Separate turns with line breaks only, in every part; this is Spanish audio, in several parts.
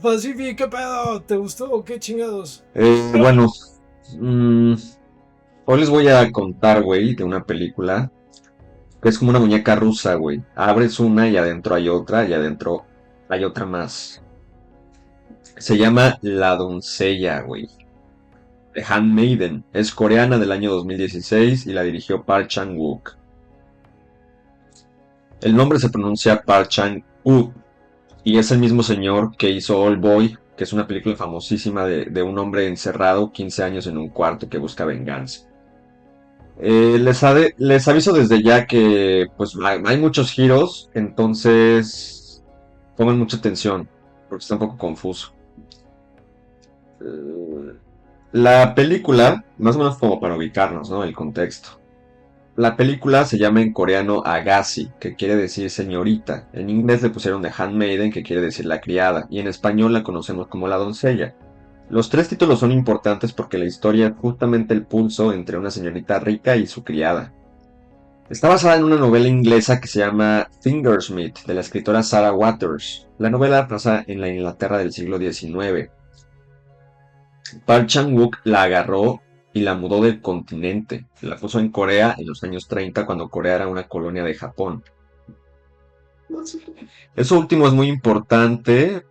Pacific, ¿qué pedo? ¿Te gustó o qué chingados?
Bueno, mm, hoy les voy a contar, güey, de una película que es como una muñeca rusa, güey. Abres una y adentro hay otra y adentro hay otra más. Se llama La Doncella, güey. The Handmaiden. Es coreana del año 2016 y la dirigió Park Chan-wook. El nombre se pronuncia Park Chan-wook y es el mismo señor que hizo Old Boy, que es una película famosísima de un hombre encerrado 15 años en un cuarto que busca venganza. Les aviso desde ya que pues hay muchos giros, entonces pongan mucha atención, porque está un poco confuso. Eh, La película, más o menos como para ubicarnos, ¿no? El contexto. La película se llama en coreano Agassi, que quiere decir señorita. En inglés le pusieron The Handmaiden, que quiere decir la criada, y en español la conocemos como la doncella. Los tres títulos son importantes porque la historia es justamente el pulso entre una señorita rica y su criada. Está basada en una novela inglesa que se llama Fingersmith, de la escritora Sarah Waters. La novela pasa en la Inglaterra del siglo XIX. Park Chan-wook la agarró y la mudó del continente. La puso en Corea en los años 30, cuando Corea era una colonia de Japón. Eso último es muy importante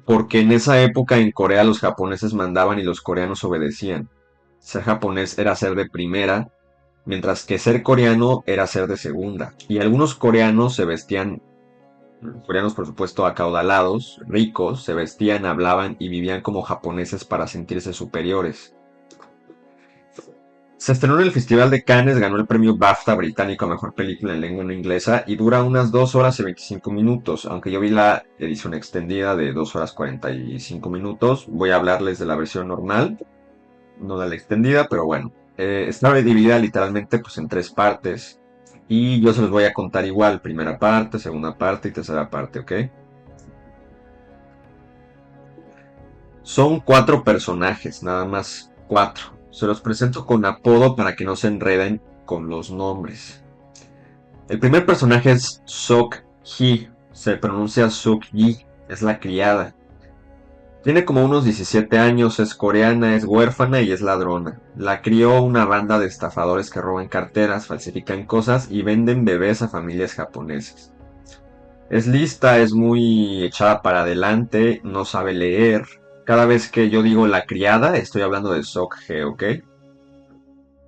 porque en esa época en Corea los japoneses mandaban y los coreanos obedecían. Ser japonés era ser de primera, mientras que ser coreano era ser de segunda. Y algunos coreanos se vestían, coreanos por supuesto acaudalados, ricos, se vestían, hablaban y vivían como japoneses para sentirse superiores. Se estrenó en el Festival de Cannes, ganó el premio BAFTA británico a mejor película en lengua no inglesa y dura unas 2 horas y 25 minutos. Aunque yo vi la edición extendida de 2 horas 45 minutos, voy a hablarles de la versión normal, no de la extendida, pero bueno. Está dividida literalmente pues, en tres partes y yo se los voy a contar igual, primera parte, segunda parte y tercera parte, ¿ok? Son cuatro personajes, nada más cuatro. Se los presento con apodo para que no se enreden con los nombres. El primer personaje es Sok Hee, se pronuncia Suk Yi, es la criada. Tiene como unos 17 años, es coreana, es huérfana y es ladrona. La crió una banda de estafadores que roban carteras, falsifican cosas y venden bebés a familias japonesas. Es lista, es muy echada para adelante, no sabe leer. Cada vez que yo digo la criada, estoy hablando de Sok Hee, ¿ok?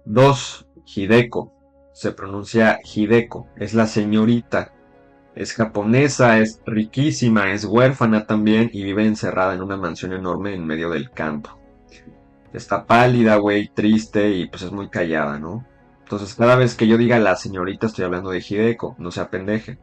2. Hideko. Se pronuncia Hideko. Es la señorita. Es japonesa, es riquísima, es huérfana también y vive encerrada en una mansión enorme en medio del campo. Está pálida, güey, triste y pues es muy callada, ¿no? Entonces cada vez que yo diga la señorita estoy hablando de Hideko, no se apendeje.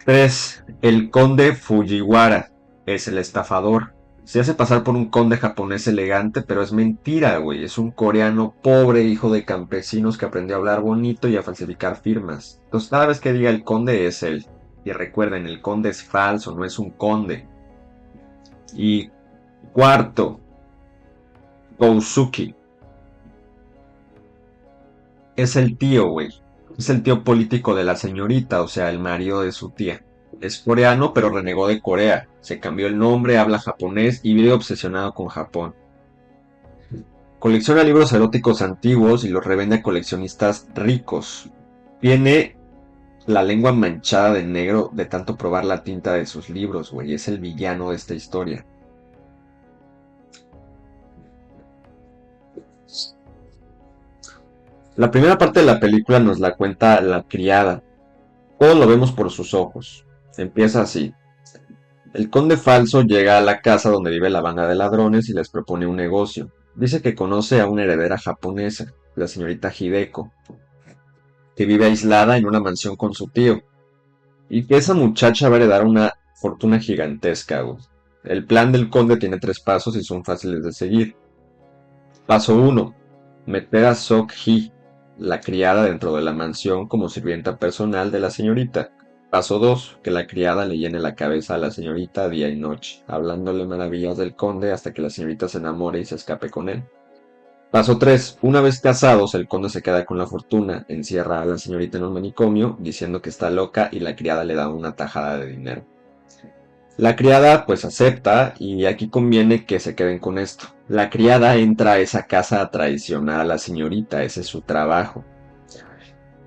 3. El conde Fujiwara. Es el estafador. Se hace pasar por un conde japonés elegante, pero es mentira, güey. Es un coreano pobre, hijo de campesinos que aprendió a hablar bonito y a falsificar firmas. Entonces, cada vez que diga el conde es él. Y recuerden, el conde es falso, no es un conde. Y cuarto, Kousuki. Es el tío, güey. Es el tío político de la señorita, o sea, el marido de su tía. Es coreano, pero renegó de Corea. Se cambió el nombre, habla japonés y vive obsesionado con Japón. Colecciona libros eróticos antiguos y los revende a coleccionistas ricos. Tiene la lengua manchada de negro de tanto probar la tinta de sus libros, güey. Es el villano de esta historia. La primera parte de la película nos la cuenta la criada. Todo lo vemos por sus ojos. Empieza así. El conde falso llega a la casa donde vive la banda de ladrones y les propone un negocio. Dice que conoce a una heredera japonesa, la señorita Hideko, que vive aislada en una mansión con su tío, y que esa muchacha va a heredar una fortuna gigantesca, güey. El plan del conde tiene tres pasos y son fáciles de seguir. Paso uno: meter a Sok Hee, la criada, dentro de la mansión como sirvienta personal de la señorita. Paso 2: que la criada le llene la cabeza a la señorita día y noche, hablándole maravillas del conde hasta que la señorita se enamore y se escape con él. Paso 3: una vez casados, el conde se queda con la fortuna, encierra a la señorita en un manicomio, diciendo que está loca y la criada le da una tajada de dinero. La criada pues acepta y aquí conviene que se queden con esto. La criada entra a esa casa a traicionar a la señorita, ese es su trabajo.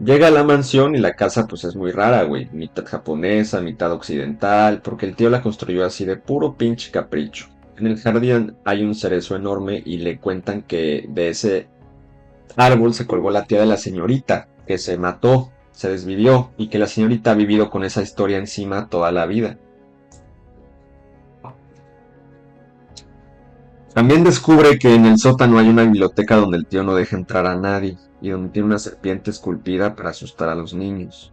Llega a la mansión y la casa pues es muy rara, güey. Mitad japonesa, mitad occidental, porque el tío la construyó así de puro pinche capricho. En el jardín hay un cerezo enorme y le cuentan que de ese árbol se colgó la tía de la señorita, que se mató, se desvivió y que la señorita ha vivido con esa historia encima toda la vida. También descubre que en el sótano hay una biblioteca donde el tío no deja entrar a nadie y donde tiene una serpiente esculpida para asustar a los niños.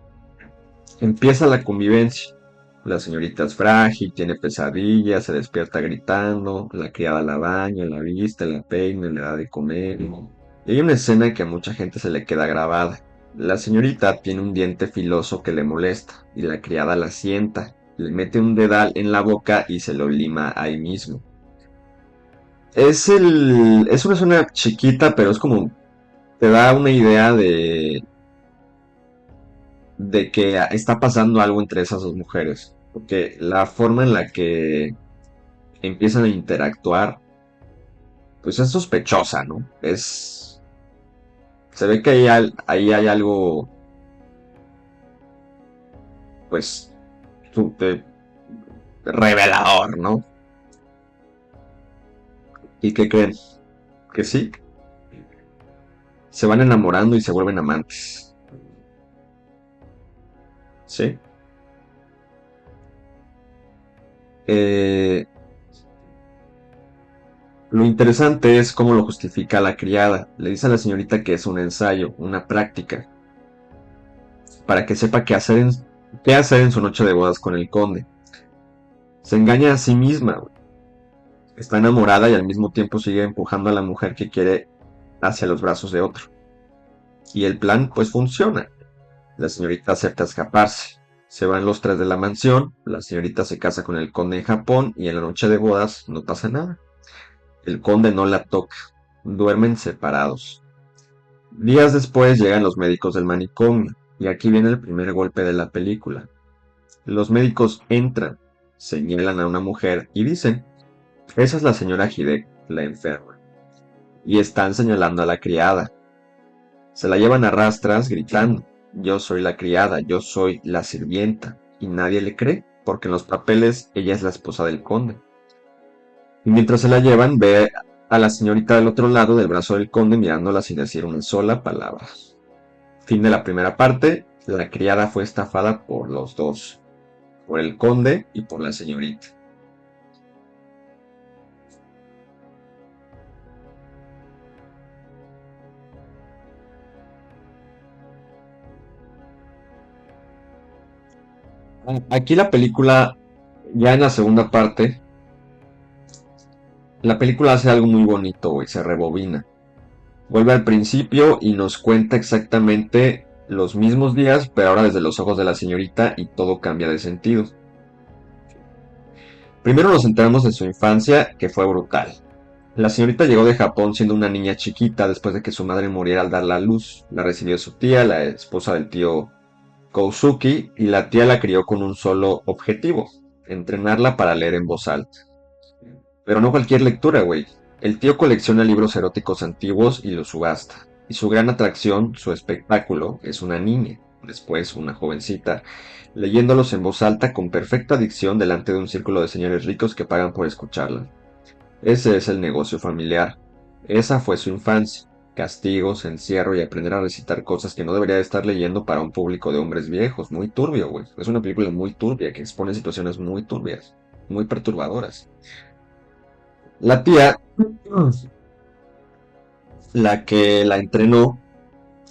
Empieza la convivencia. La señorita es frágil, tiene pesadillas, se despierta gritando, la criada la baña, la viste, la peina, le da de comer. Y hay una escena que a mucha gente se le queda grabada. La señorita tiene un diente filoso que le molesta y la criada la sienta, le mete un dedal en la boca y se lo lima ahí mismo. Es una escena chiquita, pero es como te da una idea de que está pasando algo entre esas dos mujeres. Porque la forma en la que empiezan a interactuar, pues es sospechosa, ¿no? Se ve que ahí hay algo, pues, revelador, ¿no? ¿Y qué creen? Que sí, se van enamorando y se vuelven amantes, ¿sí? Eh, lo interesante es cómo lo justifica la criada. Le dice a la señorita que es un ensayo, una práctica, para que sepa qué hacer en su noche de bodas con el conde. Se engaña a sí misma, güey. Está enamorada y al mismo tiempo sigue empujando a la mujer que quiere hacia los brazos de otro. Y el plan pues funciona. La señorita acepta escaparse. Se van los tres de la mansión, la señorita se casa con el conde en Japón y en la noche de bodas no pasa nada. El conde no la toca. Duermen separados. Días después llegan los médicos del manicomio y aquí viene el primer golpe de la película. Los médicos entran, señalan a una mujer y dicen, esa es la señora Hideko, la enferma. Y están señalando a la criada. Se la llevan a rastras gritando, yo soy la criada, yo soy la sirvienta. Y nadie le cree, porque en los papeles ella es la esposa del conde. Y mientras se la llevan, ve a la señorita del otro lado del brazo del conde mirándola sin decir una sola palabra. Fin de la primera parte, la criada fue estafada por los dos, por el conde y por la señorita. Aquí la película, ya en la segunda parte, la película hace algo muy bonito, güey, se rebobina. Vuelve al principio y nos cuenta exactamente los mismos días, pero ahora desde los ojos de la señorita y todo cambia de sentido. Primero nos enteramos de su infancia, que fue brutal. La señorita llegó de Japón siendo una niña chiquita después de que su madre muriera al dar la luz. La recibió su tía, la esposa del tío Kousuki, y la tía la crió con un solo objetivo, entrenarla para leer en voz alta. Pero no cualquier lectura, güey. El tío colecciona libros eróticos antiguos y los subasta. Y su gran atracción, su espectáculo, es una niña, después una jovencita, leyéndolos en voz alta con perfecta dicción delante de un círculo de señores ricos que pagan por escucharla. Ese es el negocio familiar. Esa fue su infancia. Castigos, encierro y aprender a recitar cosas que no debería de estar leyendo para un público de hombres viejos. Muy turbio, güey. Es una película muy turbia que expone situaciones muy turbias, muy perturbadoras. La tía, la que la entrenó,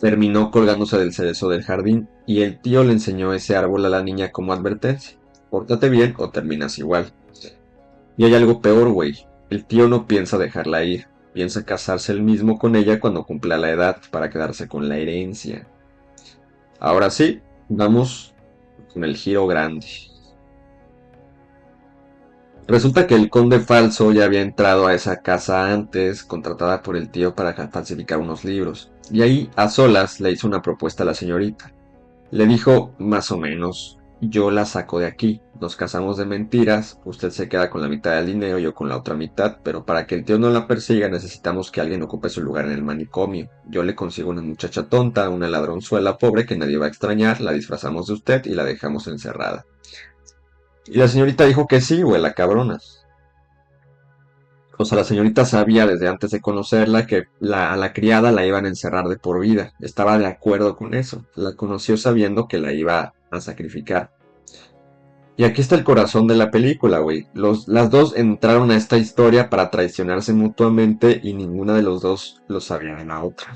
terminó colgándose del cerezo del jardín y el tío le enseñó ese árbol a la niña como advertencia. Pórtate bien o terminas igual. Y hay algo peor, güey. El tío no piensa dejarla ir. Piensa casarse él mismo con ella cuando cumpla la edad para quedarse con la herencia. Ahora sí, vamos con el giro grande. Resulta que el conde falso ya había entrado a esa casa antes, contratada por el tío para falsificar unos libros, y ahí, a solas, le hizo una propuesta a la señorita. Le dijo, más o menos, yo la saco de aquí. Nos casamos de mentiras, usted se queda con la mitad del dinero, yo con la otra mitad, pero para que el tío no la persiga necesitamos que alguien ocupe su lugar en el manicomio. Yo le consigo una muchacha tonta, una ladronzuela pobre que nadie va a extrañar, la disfrazamos de usted y la dejamos encerrada. Y la señorita dijo que sí, güey, la cabrona. O sea, la señorita sabía desde antes de conocerla que a la criada la iban a encerrar de por vida. Estaba de acuerdo con eso. La conoció sabiendo que la iba a sacrificar. Y aquí está el corazón de la película, güey. Las dos entraron a esta historia para traicionarse mutuamente y ninguna de los dos lo sabía de la otra.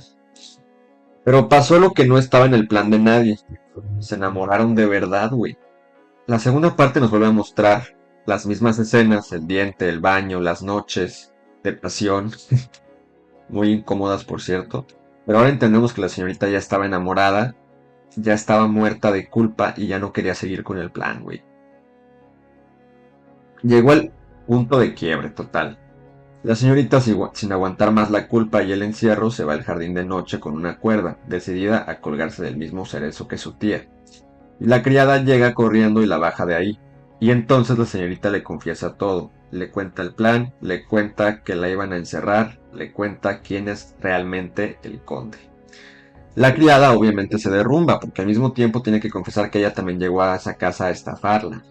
Pero pasó lo que no estaba en el plan de nadie. Se enamoraron de verdad, güey. La segunda parte nos vuelve a mostrar las mismas escenas, el diente, el baño, las noches de pasión, muy incómodas por cierto. Pero ahora entendemos que la señorita ya estaba enamorada, ya estaba muerta de culpa y ya no quería seguir con el plan, güey. Llegó al punto de quiebre total. La señorita, sin aguantar más la culpa y el encierro, se va al jardín de noche con una cuerda, decidida a colgarse del mismo cerezo que su tía. Y la criada llega corriendo y la baja de ahí. Y entonces la señorita le confiesa todo. Le cuenta el plan, le cuenta que la iban a encerrar, le cuenta quién es realmente el conde. La criada obviamente se derrumba, porque al mismo tiempo tiene que confesar que ella también llegó a esa casa a estafarla.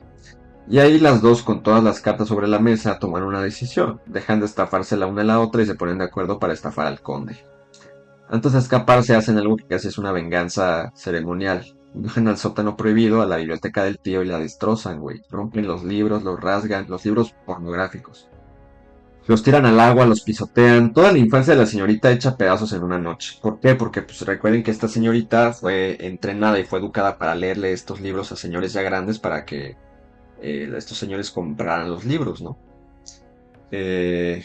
Y ahí las dos, con todas las cartas sobre la mesa, toman una decisión. Dejan de estafarse la una a la otra y se ponen de acuerdo para estafar al conde. Antes de escaparse hacen algo que casi es una venganza ceremonial. Bajan al sótano prohibido, a la biblioteca del tío y la destrozan, güey. Rompen los libros, los rasgan, los libros pornográficos. Los tiran al agua, los pisotean. Toda la infancia de la señorita hecha pedazos en una noche. ¿Por qué? Porque pues recuerden que esta señorita fue entrenada y fue educada para leerle estos libros a señores ya grandes para que estos señores compraran los libros, ¿no? Eh,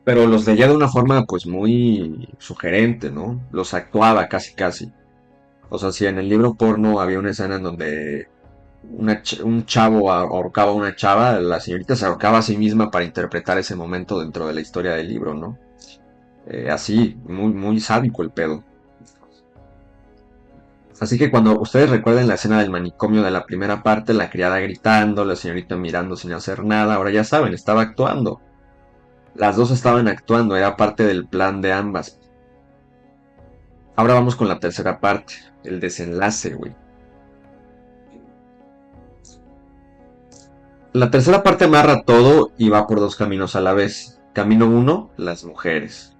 pero los leía de una forma pues muy sugerente, ¿no? Los actuaba casi casi. O sea, si en el libro porno había una escena en donde un chavo ahorcaba a una chava, la señorita se ahorcaba a sí misma para interpretar ese momento dentro de la historia del libro, ¿no? Así, muy, muy sádico el pedo. Así que cuando ustedes recuerden la escena del manicomio de la primera parte, la criada gritando, la señorita mirando sin hacer nada, ahora ya saben, estaba actuando. Las dos estaban actuando, era parte del plan de ambas. Ahora vamos con la tercera parte, el desenlace, güey. La tercera parte amarra todo y va por dos caminos a la vez. Camino uno, las mujeres.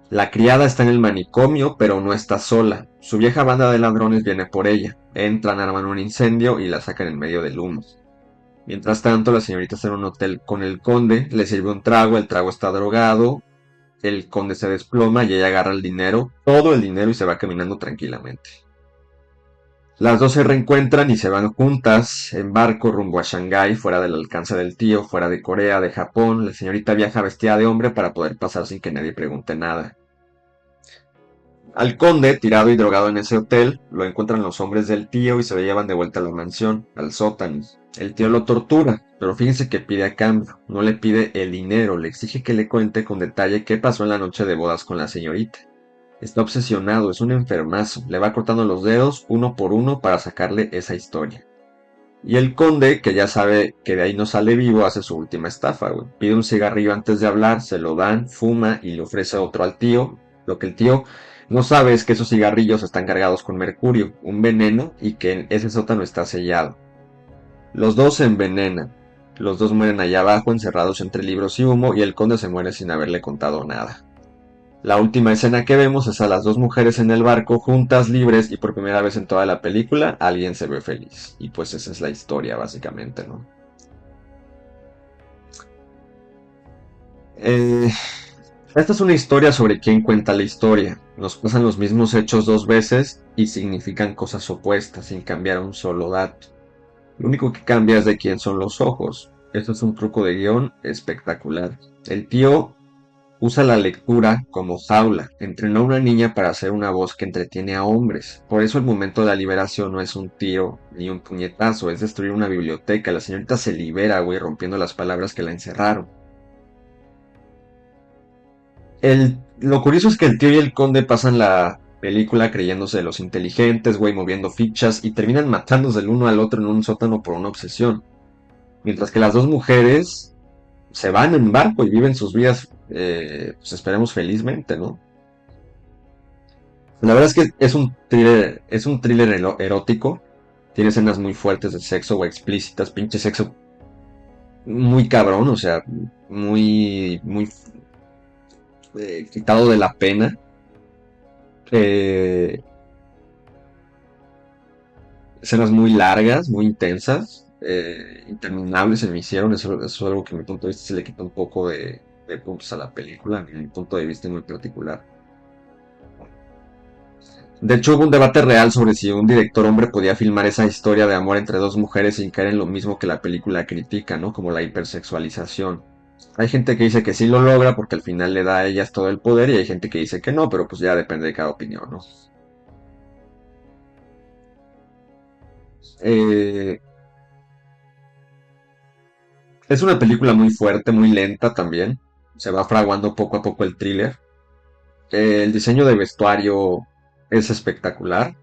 La criada está en el manicomio, pero no está sola. Su vieja banda de ladrones viene por ella. Entran, arman un incendio y la sacan en medio del humo. Mientras tanto, la señorita está en un hotel con el conde, le sirve un trago, el trago está drogado, el conde se desploma y ella agarra el dinero, todo el dinero y se va caminando tranquilamente. Las dos se reencuentran y se van juntas en barco rumbo a Shanghái, fuera del alcance del tío, fuera de Corea, de Japón. La señorita viaja vestida de hombre para poder pasar sin que nadie pregunte nada. Al conde, tirado y drogado en ese hotel, lo encuentran los hombres del tío y se lo llevan de vuelta a la mansión, al sótano. El tío lo tortura, pero fíjense que pide a cambio, no le pide el dinero, le exige que le cuente con detalle qué pasó en la noche de bodas con la señorita. Está obsesionado, es un enfermazo, le va cortando los dedos uno por uno para sacarle esa historia. Y el conde, que ya sabe que de ahí no sale vivo, hace su última estafa, güey. Pide un cigarrillo antes de hablar, se lo dan, fuma y le ofrece otro al tío. Lo que el tío no sabe es que esos cigarrillos están cargados con mercurio, un veneno, y que ese sótano está sellado. Los dos se envenenan. Los dos mueren allá abajo, encerrados entre libros y humo, y el conde se muere sin haberle contado nada. La última escena que vemos es a las dos mujeres en el barco, juntas, libres, y por primera vez en toda la película, alguien se ve feliz. Y pues esa es la historia, básicamente, ¿no? Eh, Esta es una historia sobre quién cuenta la historia. Nos pasan los mismos hechos dos veces y significan cosas opuestas, sin cambiar un solo dato. Lo único que cambia es de quién son los ojos. Esto es un truco de guión espectacular. El tío usa la lectura como jaula. Entrenó a una niña para hacer una voz que entretiene a hombres. Por eso el momento de la liberación no es un tiro ni un puñetazo, es destruir una biblioteca. La señorita se libera, güey, rompiendo las palabras que la encerraron. Lo curioso es que el tío y el conde pasan película creyéndose los inteligentes, güey, moviendo fichas y terminan matándose el uno al otro en un sótano por una obsesión. Mientras que las dos mujeres se van en barco y viven sus vidas, pues esperemos felizmente, ¿no? La verdad es que es un thriller erótico. Tiene escenas muy fuertes de sexo o explícitas, pinche sexo muy cabrón, o sea, muy quitado de la pena. Eh, Escenas muy largas, muy intensas, interminables se me hicieron. Eso es algo que a mi punto de vista se le quita un poco de puntos a la película, a mi punto de vista muy particular. De hecho, hubo un debate real sobre si un director hombre podía filmar esa historia de amor entre dos mujeres sin caer en lo mismo que la película critica, ¿no? Como la hipersexualización. Hay gente que dice que sí lo logra porque al final le da a ellas todo el poder y hay gente que dice que no, pero pues ya depende de cada opinión, ¿no? Eh, es una película muy fuerte, muy lenta también. Se va fraguando poco a poco el thriller. El diseño de vestuario es espectacular.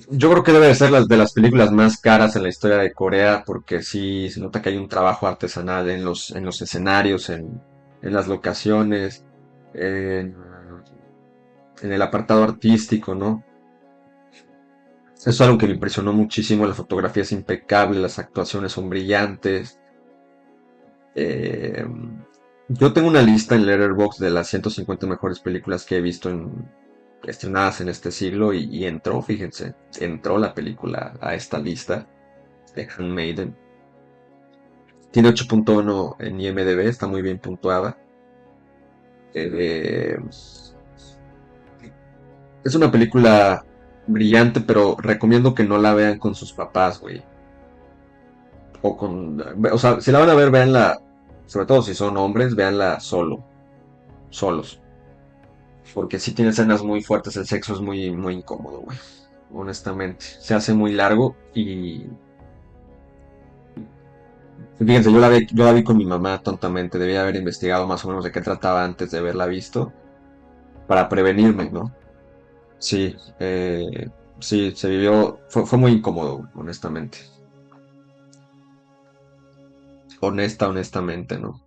Yo creo que debe de ser las de las películas más caras en la historia de Corea, porque sí se nota que hay un trabajo artesanal en los escenarios, en las locaciones, en, en el apartado artístico, ¿no? Eso es algo que me impresionó muchísimo. La fotografía es impecable, las actuaciones son brillantes. Eh, yo tengo una lista en Letterboxd de las 150 mejores películas que he visto estrenadas en este siglo y entró, fíjense, entró la película a esta lista de Handmaiden. Tiene 8.1 en IMDb, está muy bien puntuada. Eh, es una película brillante, pero recomiendo que no la vean con sus papás, güey. O sea, si la van a ver, véanla, sobre todo si son hombres, véanla solos. Porque si tiene escenas muy fuertes, el sexo es muy incómodo, güey. Honestamente. Se hace muy largo y... Fíjense, yo la vi con mi mamá tontamente. Debía haber investigado más o menos de qué trataba antes de haberla visto. Para prevenirme, ¿no? Sí, sí, se vivió... fue muy incómodo, güey, honestamente. Honestamente, ¿no?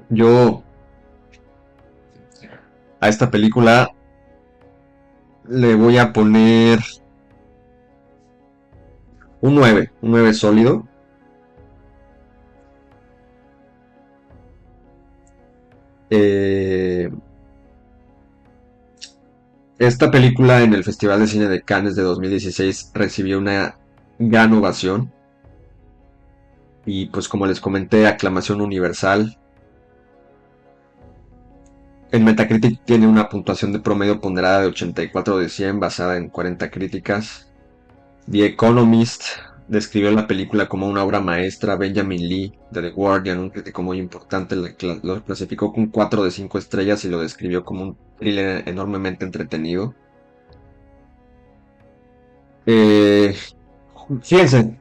Yo a esta película le voy a poner un 9 sólido. Eh, Esta película en el Festival de Cine de Cannes de 2016 recibió una gran ovación y pues como les comenté, aclamación universal. En Metacritic tiene una puntuación de promedio ponderada de 84 de 100 basada en 40 críticas. The Economist describió la película como una obra maestra. Benjamin Lee de The Guardian, un crítico muy importante, lo clasificó con 4 de 5 estrellas y lo describió como un thriller enormemente entretenido. Eh, Fíjense,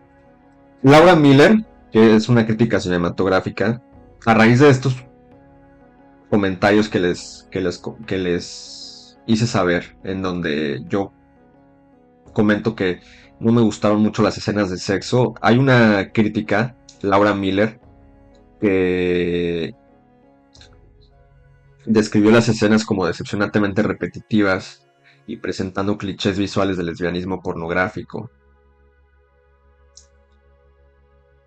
Laura Miller, que es una crítica cinematográfica, a raíz de estos comentarios que les hice saber, en donde yo comento que no me gustaron mucho las escenas de sexo, hay una crítica, Laura Miller, que describió las escenas como decepcionantemente repetitivas y presentando clichés visuales del lesbianismo pornográfico.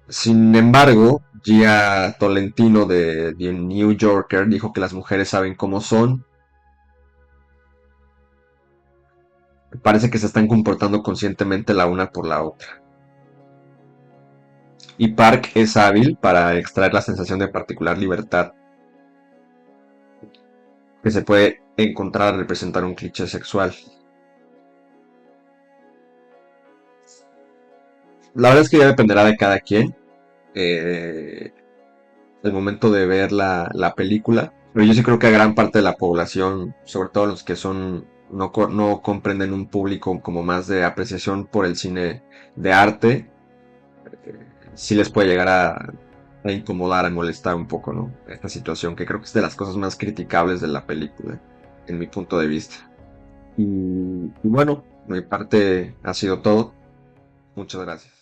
Sin embargo, Gia Tolentino de The New Yorker dijo que las mujeres saben cómo son. Parece que se están comportando conscientemente la una por la otra. Y Park es hábil para extraer la sensación de particular libertad que se puede encontrar al representar un cliché sexual. La verdad es que ya dependerá de cada quien eh, el momento de ver la película. Pero yo sí creo que a gran parte de la población, sobre todo los que son no comprenden un público como más de apreciación por el cine de arte, sí les puede llegar a incomodar, a molestar un poco, ¿no? Esta situación que creo que es de las cosas más criticables de la película, en mi punto de vista. Y bueno, mi parte ha sido todo. Muchas gracias.